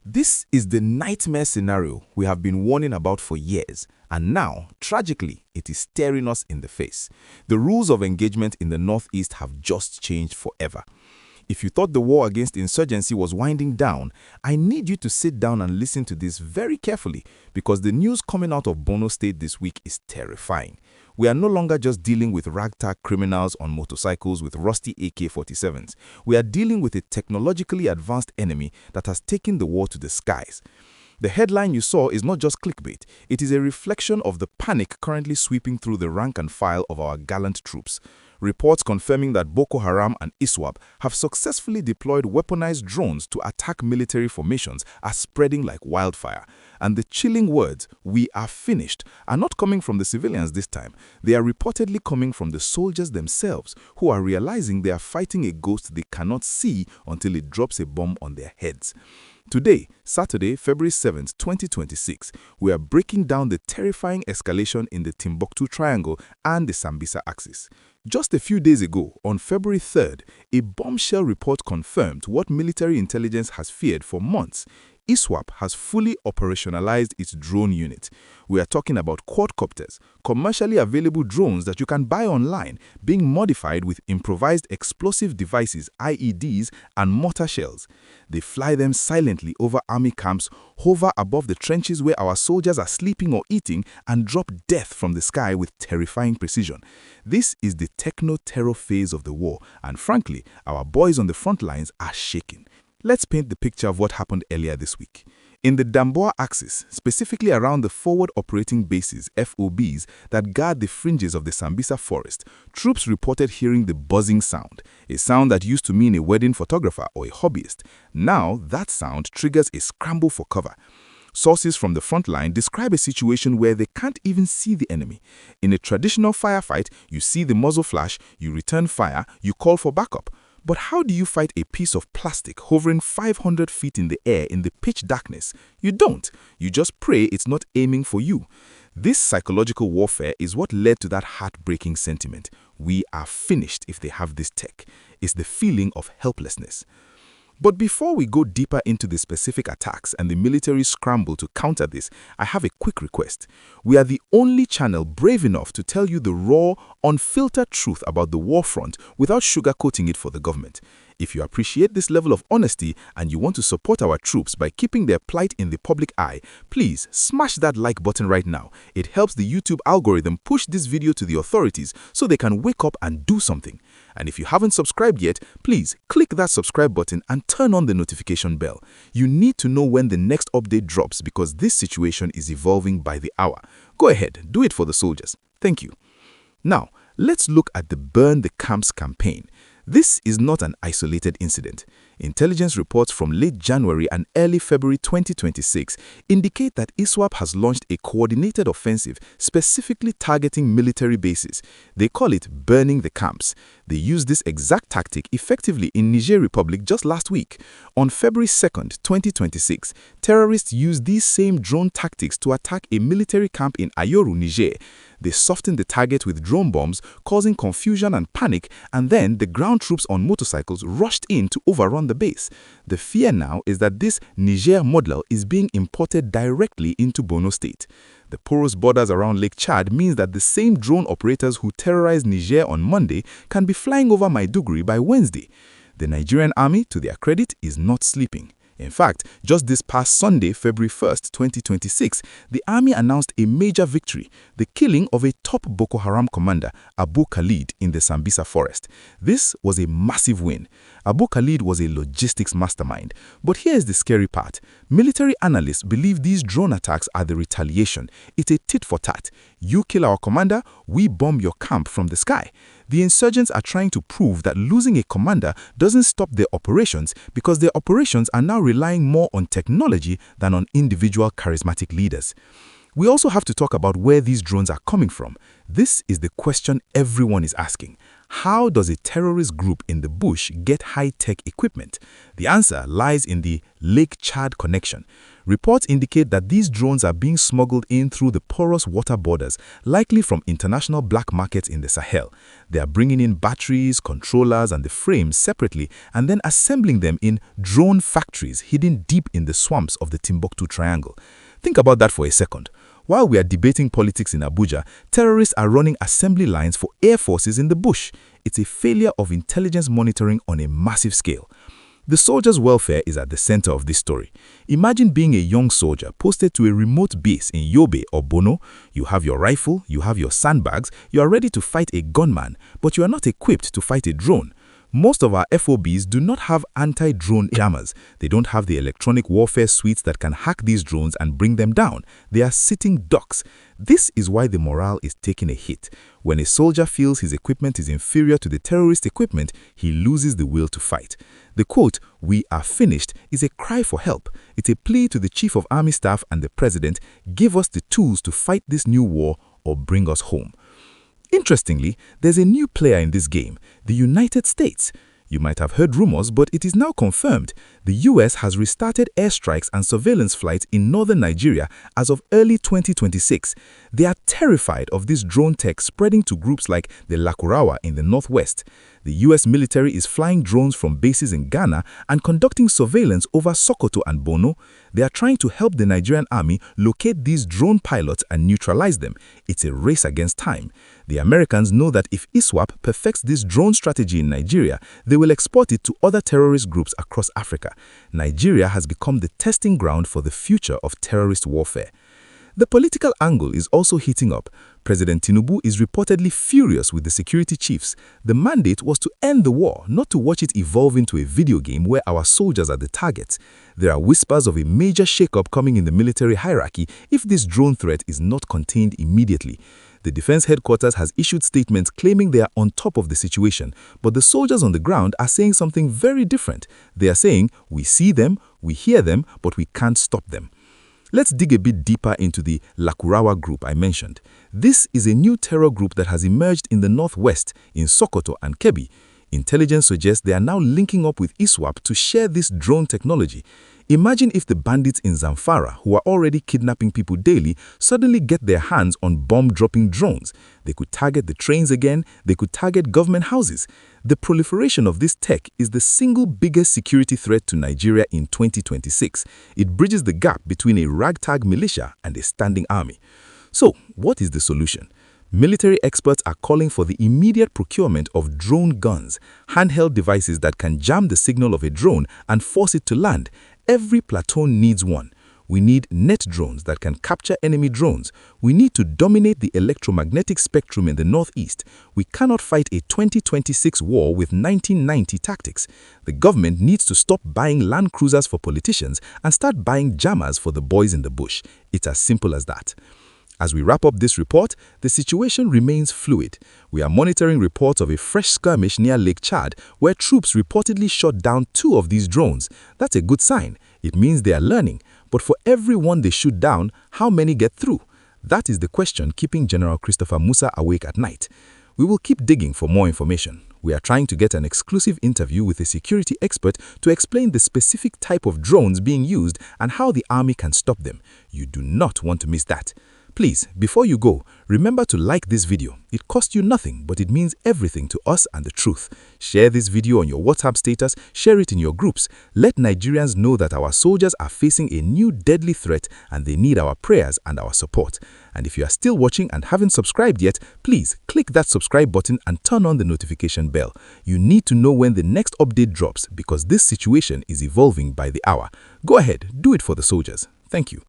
This is the nightmare scenario we have been warning about for years, and now, tragically, it is staring us in the face. The rules of engagement in the Northeast have just changed forever. If you thought the war against insurgency was winding down, I need you to sit down and listen to this very carefully, because the news coming out of Borno State this week is terrifying. We are no longer just dealing with ragtag criminals on motorcycles with rusty AK-47s. We are dealing with a technologically advanced enemy that has taken the war to the skies. The headline you saw is not just clickbait. It is a reflection of the panic currently sweeping through the rank and file of our gallant troops. Reports confirming that Boko Haram and ISWAP have successfully deployed weaponized drones to attack military formations are spreading like wildfire. And the chilling words, "we are finished," are not coming from the civilians this time. They are reportedly coming from the soldiers themselves, who are realizing they are fighting a ghost they cannot see until it drops a bomb on their heads. Today, Saturday, February 7th, 2026, we are breaking down the terrifying escalation in the Timbuktu Triangle and the Sambisa axis. Just a few days ago, on February 3rd, a bombshell report confirmed what military intelligence has feared for months. ISWAP has fully operationalized its drone unit. We are talking about quadcopters, commercially available drones that you can buy online, being modified with improvised explosive devices, IEDs, and mortar shells. They fly them silently over army camps, hover above the trenches where our soldiers are sleeping or eating, and drop death from the sky with terrifying precision. This is the techno-terror phase of the war, and frankly, our boys on the front lines are shaking. Let's paint the picture of what happened earlier this week. In the Damboa axis, specifically around the forward operating bases, FOBs, that guard the fringes of the Sambisa Forest, troops reported hearing the buzzing sound, a sound that used to mean a wedding photographer or a hobbyist. Now, that sound triggers a scramble for cover. Sources from the front line describe a situation where they can't even see the enemy. In a traditional firefight, you see the muzzle flash, you return fire, you call for backup. But how do you fight a piece of plastic hovering 500 feet in the air in the pitch darkness? You don't. You just pray it's not aiming for you. This psychological warfare is what led to that heartbreaking sentiment. We are finished if they have this tech. It's the feeling of helplessness. But before we go deeper into the specific attacks and the military scramble to counter this, I have a quick request. We are the only channel brave enough to tell you the raw, unfiltered truth about the war front without sugarcoating it for the government. If you appreciate this level of honesty and you want to support our troops by keeping their plight in the public eye, please smash that like button right now. It helps the YouTube algorithm push this video to the authorities so they can wake up and do something. And if you haven't subscribed yet, please click that subscribe button and turn on the notification bell. You need to know when the next update drops because this situation is evolving by the hour. Go ahead, do it for the soldiers. Thank you. Now, let's look at the Burn the Camps campaign. This is not an isolated incident. Intelligence reports from late January and early February 2026 indicate that ISWAP has launched a coordinated offensive specifically targeting military bases. They call it burning the camps. They used this exact tactic effectively in Niger Republic just last week. On February 2nd, 2026, terrorists used these same drone tactics to attack a military camp in Ayoru, Niger. They softened the target with drone bombs, causing confusion and panic, and then the ground troops on motorcycles rushed in to overrun the base. The fear now is that this Niger model is being imported directly into Borno State. The porous borders around Lake Chad means that the same drone operators who terrorized Niger on Monday can be flying over Maiduguri by Wednesday. The Nigerian Army, to their credit, is not sleeping. In fact, just this past Sunday, February 1st, 2026, the army announced a major victory, the killing of a top Boko Haram commander, Abu Khalid, in the Sambisa Forest. This was a massive win. Abu Khalid was a logistics mastermind. But here's the scary part. Military analysts believe these drone attacks are the retaliation. It's a tit for tat. You kill our commander, we bomb your camp from the sky. The insurgents are trying to prove that losing a commander doesn't stop their operations because their operations are now relying more on technology than on individual charismatic leaders. We also have to talk about where these drones are coming from. This is the question everyone is asking. How does a terrorist group in the bush get high-tech equipment? The answer lies in the Lake Chad connection. Reports indicate that these drones are being smuggled in through the porous water borders, likely from international black markets in the Sahel. They are bringing in batteries, controllers, and the frames separately and then assembling them in drone factories hidden deep in the swamps of the Timbuktu Triangle. Think about that for a second. While we are debating politics in Abuja, terrorists are running assembly lines for air forces in the bush. It's a failure of intelligence monitoring on a massive scale. The soldiers' welfare is at the center of this story. Imagine being a young soldier posted to a remote base in Yobe or Borno. You have your rifle, you have your sandbags, you are ready to fight a gunman, but you are not equipped to fight a drone. Most of our FOBs do not have anti-drone jammers. They don't have the electronic warfare suites that can hack these drones and bring them down. They are sitting ducks. This is why the morale is taking a hit. When a soldier feels his equipment is inferior to the terrorist equipment, he loses the will to fight. The quote, "We are finished," is a cry for help. It's a plea to the Chief of Army Staff and the President, give us the tools to fight this new war or bring us home. Interestingly, there's a new player in this game, the United States. You might have heard rumors, but it is now confirmed. The US has restarted airstrikes and surveillance flights in northern Nigeria as of early 2026. They are terrified of this drone tech spreading to groups like the Lakurawa in the northwest. The US military is flying drones from bases in Ghana and conducting surveillance over Sokoto and Borno. They are trying to help the Nigerian Army locate these drone pilots and neutralize them. It's a race against time. The Americans know that if ISWAP perfects this drone strategy in Nigeria, they will export it to other terrorist groups across Africa. Nigeria has become the testing ground for the future of terrorist warfare. The political angle is also heating up. President Tinubu is reportedly furious with the security chiefs. The mandate was to end the war, not to watch it evolve into a video game where our soldiers are the targets. There are whispers of a major shakeup coming in the military hierarchy if this drone threat is not contained immediately. The Defense Headquarters has issued statements claiming they are on top of the situation, but the soldiers on the ground are saying something very different. They are saying, "We see them, we hear them, but we can't stop them." Let's dig a bit deeper into the Lakurawa group I mentioned. This is a new terror group that has emerged in the northwest, in Sokoto and Kebbi. Intelligence suggests they are now linking up with ISWAP to share this drone technology. Imagine if the bandits in Zamfara, who are already kidnapping people daily, suddenly get their hands on bomb-dropping drones. They could target the trains again, they could target government houses. The proliferation of this tech is the single biggest security threat to Nigeria in 2026. It bridges the gap between a ragtag militia and a standing army. So, what is the solution? Military experts are calling for the immediate procurement of drone guns, handheld devices that can jam the signal of a drone and force it to land. Every platoon needs one. We need net drones that can capture enemy drones. We need to dominate the electromagnetic spectrum in the northeast. We cannot fight a 2026 war with 1990 tactics. The government needs to stop buying land cruisers for politicians and start buying jammers for the boys in the bush. It's as simple as that. As we wrap up this report, the situation remains fluid. We are monitoring reports of a fresh skirmish near Lake Chad where troops reportedly shot down 2 of these drones. That's a good sign. It means they are learning. But for every one they shoot down, how many get through? That is the question keeping General Christopher Musa awake at night. We will keep digging for more information. We are trying to get an exclusive interview with a security expert to explain the specific type of drones being used and how the army can stop them. You do not want to miss that. Please, before you go, remember to like this video. It costs you nothing, but it means everything to us and the truth. Share this video on your WhatsApp status, share it in your groups. Let Nigerians know that our soldiers are facing a new deadly threat and they need our prayers and our support. And if you are still watching and haven't subscribed yet, please click that subscribe button and turn on the notification bell. You need to know when the next update drops because this situation is evolving by the hour. Go ahead, do it for the soldiers. Thank you.